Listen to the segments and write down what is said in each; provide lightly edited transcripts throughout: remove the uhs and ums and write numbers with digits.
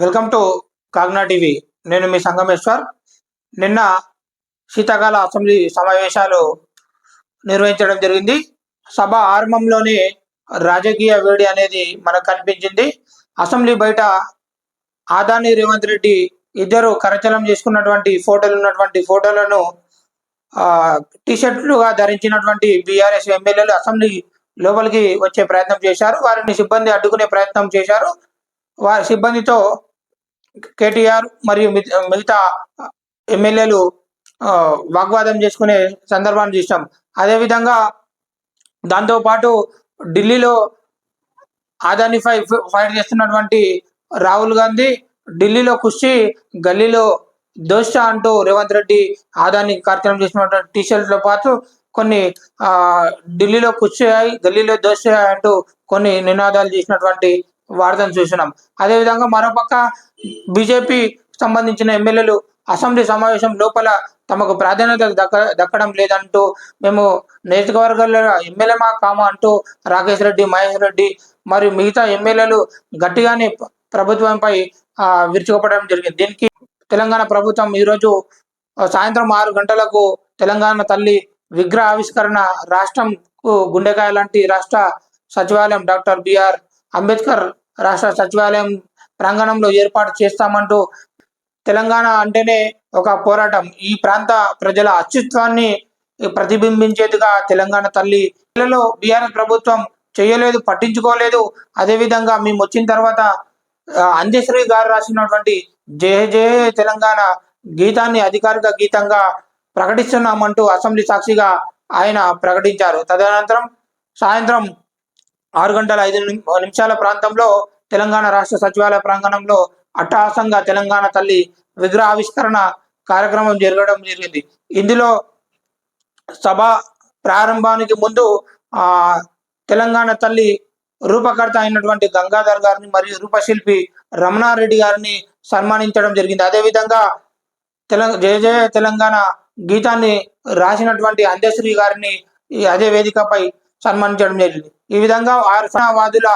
Welcome to Kagna TV. నేను మీ సంగమేశ్వర్. నిన్న శీతాకాల అసెంబ్లీ సమావేశాలు నిర్వహించడం జరిగింది. సభ ఆరంభంలోనే రాజకీయ వేడి అనేది మనకు కనిపించింది. అసెంబ్లీ బయట ఆదాని రేవంత్ రెడ్డి ఇద్దరు కరచలం చేసుకున్నటువంటి ఫోటోలను టీషర్ట్లుగా ధరించినటువంటి బీఆర్ఎస్ ఎమ్మెల్యేలు అసెంబ్లీ లోపలికి వచ్చే ప్రయత్నం చేశారు. వారిని సిబ్బంది అడ్డుకునే ప్రయత్నం చేశారు. వారి సిబ్బందితో కేటీఆర్ మరియు మిగతా ఎమ్మెల్యేలు వాగ్వాదం చేసుకునే సందర్భాన్ని చూసాం. అదేవిధంగా దాంతోపాటు ఢిల్లీలో ఆదాని ఫైట్ చేస్తున్నటువంటి రాహుల్ గాంధీ ఢిల్లీలో కుర్చీ గల్లీలో దోశ అంటూ రేవంత్ రెడ్డి ఆదాని కార్యక్రమం చేసినటువంటి టీషర్ట్తో పాటు కొన్ని ఢిల్లీలో కుర్చీ గల్లీలో దోశ అంటూ కొన్ని నినాదాలు చేసినటువంటి వార్తను చూసినాం. అదేవిధంగా మరోపక్క బీజేపీ సంబంధించిన ఎమ్మెల్యేలు అసెంబ్లీ సమావేశం లోపల తమకు ప్రాధాన్యత దక్కడం లేదంటూ మేము నియోజకవర్గాల్లో ఎమ్మెల్యేమా కామా అంటూ రాకేష్ రెడ్డి, మహేష్ రెడ్డి మరియు మిగతా ఎమ్మెల్యేలు గట్టిగానే ప్రభుత్వంపై విరుచుకుపడడం జరిగింది. దీనికి తెలంగాణ ప్రభుత్వం ఈరోజు సాయంత్రం 6 గంటలకు తెలంగాణ తల్లి విగ్రహ ఆవిష్కరణ రాష్ట్రంకు గుండెకాయ లాంటి రాష్ట్ర సచివాలయం డాక్టర్ బిఆర్ అంబేద్కర్ రాష్ట్ర సచివాలయం ప్రాంగణంలో ఏర్పాటు చేస్తామంటూ తెలంగాణ అంటేనే ఒక పోరాటం, ఈ ప్రాంత ప్రజల అస్తిత్వాన్ని ప్రతిబింబించేదిగా తెలంగాణ తల్లి బీఆర్ఎస్ ప్రభుత్వం చేయలేదు, పట్టించుకోలేదు. అదేవిధంగా మేము వచ్చిన తర్వాత అంజశ్రీ గారు రాసినటువంటి జయ జయ తెలంగాణ గీతాన్ని అధికారిక గీతంగా ప్రకటిస్తున్నామంటూ అసెంబ్లీ సాక్షిగా ఆయన ప్రకటించారు. తదనంతరం సాయంత్రం 6 గంటల 5 నిమిషాల ప్రాంతంలో తెలంగాణ రాష్ట్ర సచివాలయ ప్రాంగణంలో అట్టహాసంగా తెలంగాణ తల్లి విగ్రహ ఆవిష్కరణ కార్యక్రమం జరగడం జరిగింది. ఇందులో సభ ప్రారంభానికి ముందు తెలంగాణ తల్లి రూపకర్త అయినటువంటి గంగాధర్ గారిని మరియు రూపశిల్పి రమణారెడ్డి గారిని సన్మానించడం జరిగింది. అదేవిధంగా జయ జయ తెలంగాణ గీతాన్ని రాసినటువంటి అంజశ్రీ గారిని అదే వేదికపై సన్మానించడం జరిగింది. ఈ విధంగా వాదుల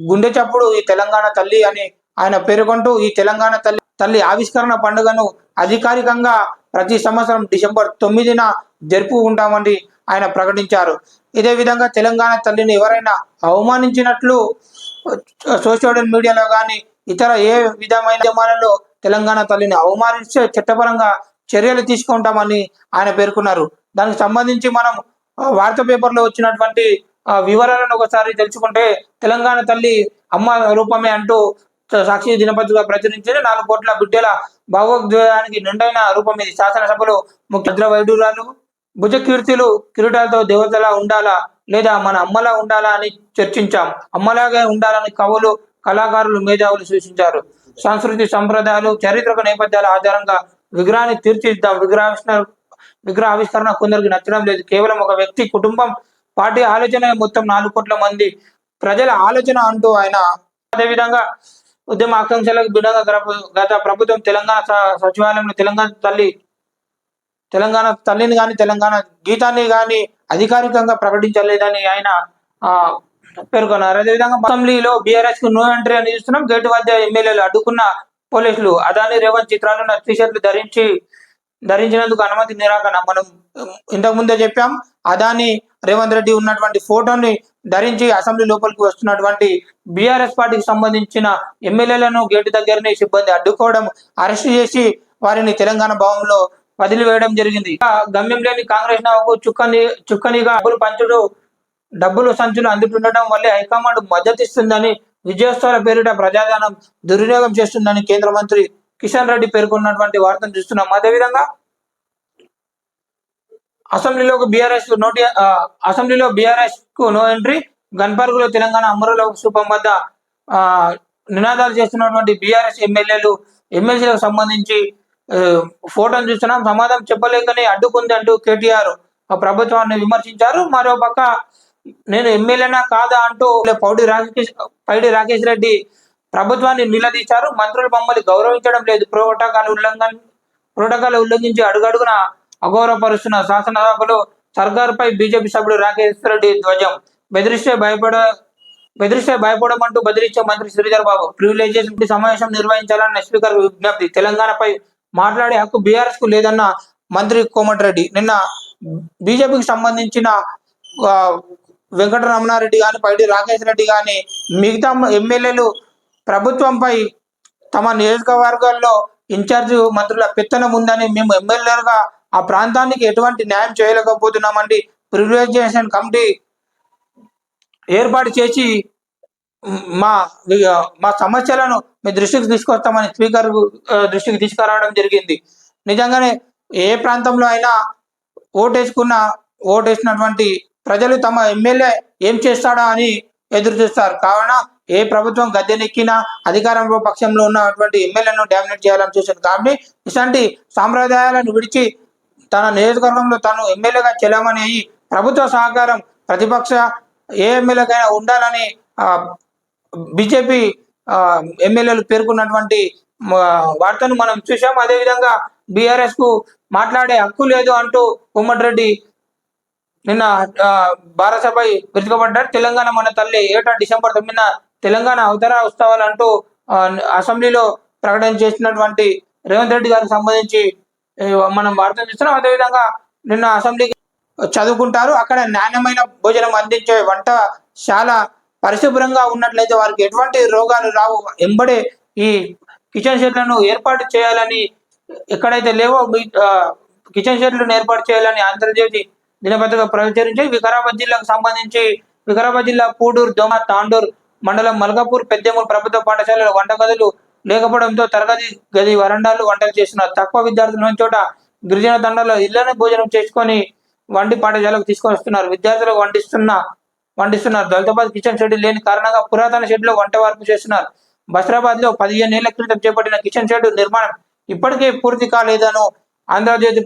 గుండె చప్పుడు ఈ తెలంగాణ తల్లి అని ఆయన పేర్కొంటూ ఈ తెలంగాణ తల్లి ఆవిష్కరణ పండుగను అధికారికంగా ప్రతి సంవత్సరం డిసెంబర్ 9న జరుపుకుంటామని ఆయన ప్రకటించారు. ఇదే విధంగా తెలంగాణ తల్లిని ఎవరైనా అవమానించినట్లు సోషల్ మీడియాలో కానీ ఇతర ఏ విధమైన ఉద్యమాలలో తెలంగాణ తల్లిని అవమానిస్తే చట్టపరంగా చర్యలు తీసుకుంటామని ఆయన పేర్కొన్నారు. దానికి సంబంధించి మనం వార్తా పేపర్లో వచ్చినటువంటి వివరాలను ఒకసారి తెలుసుకుంటే తెలంగాణ తల్లి అమ్మ రూపమే అంటూ సాక్షి దినపత్రిక ప్రచురించిన 4 కోట్ల బిడ్డల భావోద్వేగానికి నిండైన రూపం ఇది. శాసనసభలో ముఖ్య వైద్యురాలు భుజ కీర్తులు కిరీటాలతో దేవతలా ఉండాలా లేదా మన అమ్మలా ఉండాలా అని చర్చించాం. అమ్మలాగే ఉండాలని కవులు, కళాకారులు, మేధావులు సూచించారు. సంస్కృతి, సంప్రదాయాలు, చారిత్రక నేపథ్యాల ఆధారంగా విగ్రహాన్ని తీర్చిదిద్దాం. విగ్రహ ఆవిష్కరణ కొందరికి నచ్చడం లేదు. కేవలం ఒక వ్యక్తి, కుటుంబం, పార్టీ ఆలోచన మొత్తం 4 కోట్ల మంది ప్రజల ఆలోచన అంటూ ఆయన అదేవిధంగా ఉద్యమ ఆకాంక్షలకు భిన్నంగా గత ప్రభుత్వం తెలంగాణ సచివాలయంలో తెలంగాణ తల్లిని కానీ తెలంగాణ గీతాన్ని కానీ అధికారికంగా ప్రకటించలేదని ఆయన పేర్కొన్నారు. అదేవిధంగా అసెంబ్లీలో బీఆర్ఎస్ కు నో ఎంట్రీ అని చూస్తున్నాం. గేటు వద్ద ఎమ్మెల్యేలు అడ్డుకున్న పోలీసులు అదాని రేవంత్ చిత్రాలను టీషర్ట్లు ధరించినందుకు అనుమతి నిరాకరణ. మనం ఇంతకు ముందే చెప్పాం, అదాని రేవంత్ రెడ్డి ఉన్నటువంటి ఫోటోని ధరించి అసెంబ్లీ లోపలికి వస్తున్నటువంటి బీఆర్ఎస్ పార్టీకి సంబంధించిన ఎమ్మెల్యేలను గేటు దగ్గరనే సిబ్బంది అడ్డుకోవడం, అరెస్ట్ చేసి వారిని తెలంగాణ భవన్లో వదిలివేయడం జరిగింది. గమ్యం లేని కాంగ్రెస్ నవకు చుక్కనిగా డబ్బులు సంచులు అందుతుండటం వల్లే హైకమాండ్ మద్దతిస్తుందని, విజయోత్సవాల పేరిట ప్రజాధనం దుర్వినియోగం చేస్తుందని కేంద్ర మంత్రి కిషన్ రెడ్డి పేర్కొన్నటువంటి వార్తను చూస్తున్నాం. అదేవిధంగా అసెంబ్లీలో బీఆర్ఎస్ కు నో ఎంట్రీ. గన్పర్గులో తెలంగాణ అమరుల స్థూపం వద్ద నినాదాలు చేస్తున్నటువంటి బీఆర్ఎస్ ఎమ్మెల్సీలకు సంబంధించి ఫోటోను చూస్తున్నాం. సమాధానం చెప్పలేకనే అడ్డుకుంది అంటూ కేటీఆర్ ప్రభుత్వాన్ని విమర్శించారు. మరోపక్క నేను ఎమ్మెల్యేనా కాదా అంటూ పైడి రాకేష్ రెడ్డి ప్రభుత్వాన్ని నిలదీశారు. మంత్రులు మమ్మల్ని గౌరవించడం లేదు, ప్రోటోకాల్ ఉల్లంఘించి అడుగడుగున అగౌరవపరుస్తున్న శాసనసభలో సర్కార్పై బీజేపీ సభ్యుడు రాకేష్ రెడ్డి ధ్వజం. బెదిరిస్తే బెదిరిస్తే భయపడడం అంటూ బెదిరించే మంత్రి శ్రీధర్ బాబు. ప్రివిలేజెస్ సమావేశం నిర్వహించాలన్న స్పీకర్ విజ్ఞప్తి. తెలంగాణపై మాట్లాడే హక్కు బీఆర్ఎస్ కు లేదన్న మంత్రి కోమటిరెడ్డి. నిన్న బీజేపీకి సంబంధించిన వెంకటరమణారెడ్డి కానీ, పైడి రాకేష్ రెడ్డి కానీ, మిగతా ఎమ్మెల్యేలు ప్రభుత్వంపై తమ నియోజకవర్గాల్లో ఇన్ఛార్జ్ మంత్రుల పెత్తనం ఉందని, మేము ఎమ్మెల్యేలుగా ఆ ప్రాంతానికి ఎటువంటి న్యాయం చేయలేకపోతున్నామండి, ప్రివిలేజేషన్ కమిటీ ఏర్పాటు చేసి మా మా సమస్యలను మీ దృష్టికి తీసుకొస్తామని స్పీకర్ దృష్టికి తీసుకురావడం జరిగింది. నిజంగానే ఏ ప్రాంతంలో అయినా ఓటేసినటువంటి ప్రజలు తమ ఎమ్మెల్యే ఏం చేస్తాడా అని ఎదురు చూస్తారు. కావున ఏ ప్రభుత్వం గద్దెనెక్కినా అధికారంలో పక్షంలో ఉన్నటువంటి ఎమ్మెల్యేను డామినేట్ చేయాలని చూశారు. కాబట్టి ఇలాంటి సాంప్రదాయాలను విడిచి తన నియోజకవర్గంలో తను ఎమ్మెల్యేగా చెల్లమని ప్రభుత్వ సహకారం ప్రతిపక్ష ఏ ఎమ్మెల్యేకైనా ఉండాలని బీజేపీ ఎమ్మెల్యేలు పేర్కొన్నటువంటి వార్తను మనం చూసాం. అదేవిధంగా బీఆర్ఎస్ కు మాట్లాడే హక్కు లేదు అంటూ కోమటిరెడ్డి నిన్న బారసపై విరుచుకుపడ్డారు. తెలంగాణ మన తల్లి, ఏటా డిసెంబర్ 9న తెలంగాణ అవతరణ ఉత్సవాలు అంటూ అసెంబ్లీలో ప్రకటన చేసినటువంటి రేవంత్ రెడ్డి గారికి సంబంధించి మనం వార్తలు చూస్తున్నాం. అదేవిధంగా నిన్న అసెంబ్లీకి చదువుకుంటారు. అక్కడ నాణ్యమైన భోజనం అందించే వంటశాల పరిశుభ్రంగా ఉన్నట్లయితే వారికి ఎటువంటి రోగాలు రావు. ఎంబడే ఈ కిచెన్ షెడ్లను ఏర్పాటు చేయాలని, ఎక్కడైతే లేవో కిచెన్ షెడ్లను ఏర్పాటు చేయాలని ఆంధ్రజ్యోతి దినపత్రిక ప్రచురించి, వికారాబాద్ జిల్లాకు సంబంధించి వికారాబాద్ జిల్లా పూడూరు, దోమ, తాండూరు మండలం మల్కాపూర్, పెద్దేమూరు ప్రభుత్వ పాఠశాలలో వంటగదులు లేకపోవడంతో తరగతి గది వరండాలు వంటలు చేస్తున్నారు. తక్కువ విద్యార్థులు ఉన్న చోట గిరిజన తండాలో ఇళ్లనే భోజనం చేసుకొని వండి పాఠశాలకు తీసుకొస్తున్నారు. విద్యార్థులకు వండిస్తున్నారు. దళితాబాద్ కిచెన్ షెడ్ లేని కారణంగా పురాతన షెడ్ లో వంట వార్పు చేస్తున్నారు. బస్రాబాద్ లో 15 ఏళ్ల క్రితం చేపట్టిన కిచెన్ షెడ్ నిర్మాణం ఇప్పటికే పూర్తి కాలేదను ఆంధ్రజ్యోతి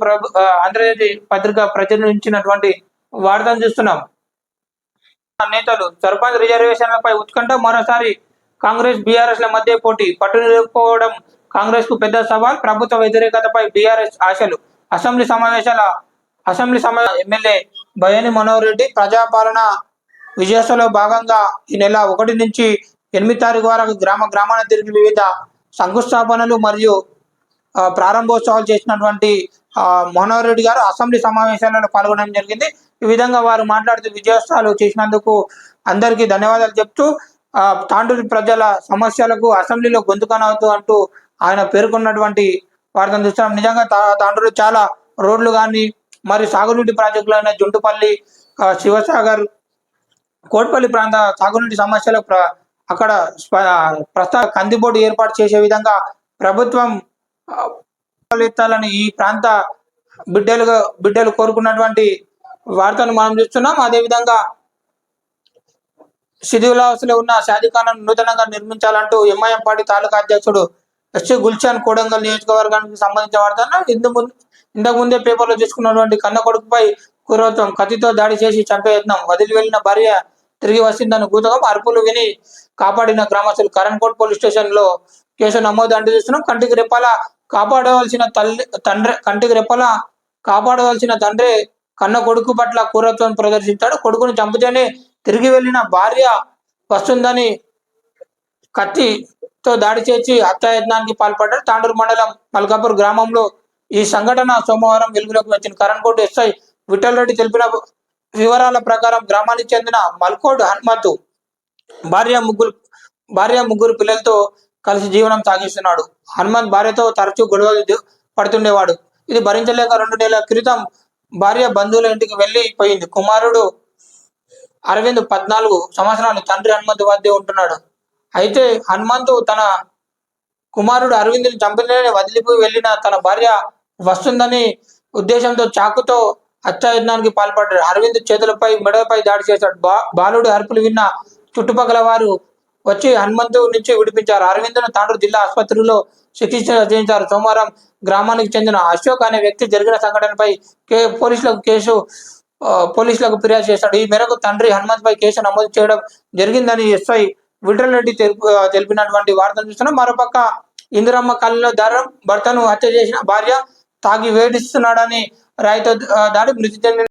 పత్రిక ప్రచురించినటువంటి వార్తను చూస్తున్నాం. నేతలు సర్పంచ్ రిజర్వేషన్లపై ఉత్కంఠ. మరోసారి కాంగ్రెస్ బీఆర్ఎస్ ల మధ్య పోటీ. పట్టు నిలుపుకోవడం కాంగ్రెస్ కు పెద్ద సవాల్. ప్రభుత్వ వ్యతిరేకతపై బీఆర్ఎస్ ఆశలు. అసెంబ్లీ ఎమ్మెల్యే బయ్యాని మనోహర్ రెడ్డి ప్రజాపాలన విజయోత్సవంలో భాగంగా ఈ నెల 1 నుంచి 8 తారీఖు వరకు గ్రామాన తిరిగి వివిధ శంకుస్థాపనలు మరియు ప్రారంభోత్సవాలు చేసినటువంటి మనోహర్ రెడ్డి గారు అసెంబ్లీ సమావేశాలలో పాల్గొనడం జరిగింది. ఈ విధంగా వారు మాట్లాడుతూ విజయోత్సవాలు చేసినందుకు అందరికీ ధన్యవాదాలు చెప్తూ తాండూరు ప్రజల సమస్యలకు అసెంబ్లీలో గొంతుకనవుతూ అంటూ ఆయన పేర్కొన్నటువంటి వార్తను చూస్తున్నాం. నిజంగా తాండూరు చాలా రోడ్లు కానీ మరియు సాగునీటి ప్రాజెక్టులైన జుంటుపల్లి, శివసాగర్, కోట్పల్లి ప్రాంత సాగునీటి సమస్యలు అక్కడ కందిబోర్డు ఏర్పాటు చేసే విధంగా ప్రభుత్వం ఎత్తాలని ఈ ప్రాంత బిడ్డలు కోరుకున్నటువంటి వార్తను మనం చూస్తున్నాం. అదేవిధంగా శిథిలావస్థలో ఉన్న షాదీఖానాను నూతనంగా నిర్మించాలంటూ ఎంఐఎం పార్టీ తాలూకా అధ్యక్షుడు ఎస్ గుల్చాన్ కోడంగల్ నియోజకవర్గానికి సంబంధించిన వార్తను ఇంతకు ముందే పేపర్లో చూసుకున్నటువంటి కన్న కొడుకుపై క్రూరత్వం, కత్తితో దాడి చేసి చంపే యత్నం, వదిలి వెళ్లిన భార్య తిరిగి వచ్చిందని గూతకం, అరుపులు విని కాపాడిన గ్రామస్తులు. కరణ్కోట్ పోలీస్ స్టేషన్ లో కేసు నమోదు అంటూ చూస్తున్నాం. కంటికి రెప్పలా కాపాడవలసిన తండ్రి కన్న కొడుకు పట్ల క్రూరత్వం ప్రదర్శించాడు. కొడుకును చంపితేనే తిరిగి వెళ్లిన భార్య వస్తుందని కత్తితో దాడి చేసి హత్యాయత్నానికి పాల్పడ్డారు. తాండూరు మండలం మల్కాపూర్ గ్రామంలో ఈ సంఘటన సోమవారం వెలుగులోకి వచ్చింది. కరణ్కోట్ ఎస్ఐ విఠల్ రెడ్డి తెలిపిన వివరాల ప్రకారం గ్రామానికి చెందిన మల్కోడ్ హనుమంతు భార్య ముగ్గురు పిల్లలతో కలిసి జీవనం సాగిస్తున్నాడు. హనుమంత్ భార్యతో తరచూ గొడవలు పడుతుండేవాడు. ఇది భరించలేక 2 నెలల క్రితం భార్య బంధువుల ఇంటికి వెళ్ళిపోయింది. కుమారుడు అరవింద్ 14 సంవత్సరాలు తండ్రి హనుమంత్ వద్దే ఉంటున్నాడు. అయితే హనుమంతు తన కుమారుడు అరవింద్ని చంపితేనే వదిలిపోయి వెళ్ళిన తన భార్య వస్తుందని ఉద్దేశంతో చాకుతో హత్యాయత్నానికి పాల్పడ్డాడు. అరవింద్ చేతులపై మెడపై దాడి చేశాడు. బాలుడు అరుపులు విన్న చుట్టుపక్కల వారు వచ్చి హనుమంతు నుంచి విడిపించారు. అరవింద్ను తాండూరు జిల్లా ఆసుపత్రిలో చికిత్స చేయించారు. సోమవారం గ్రామానికి చెందిన అశోక్ అనే వ్యక్తి జరిగిన సంఘటనపై పోలీసులకు ఫిర్యాదు చేశాడు. ఈ మేరకు తండ్రి హనుమంత్ పై కేసు నమోదు చేయడం జరిగిందని ఎస్ఐ విఠల్ రెడ్డి తెలిపినటువంటి వార్తలు చూస్తున్నాం. మరోపక్క ఇందిరమ్మ కాలనీలో భర్తను హత్య చేసిన భార్య తాగి వేధిస్తున్నాడని రాయితో దాడి మృతి చెందిన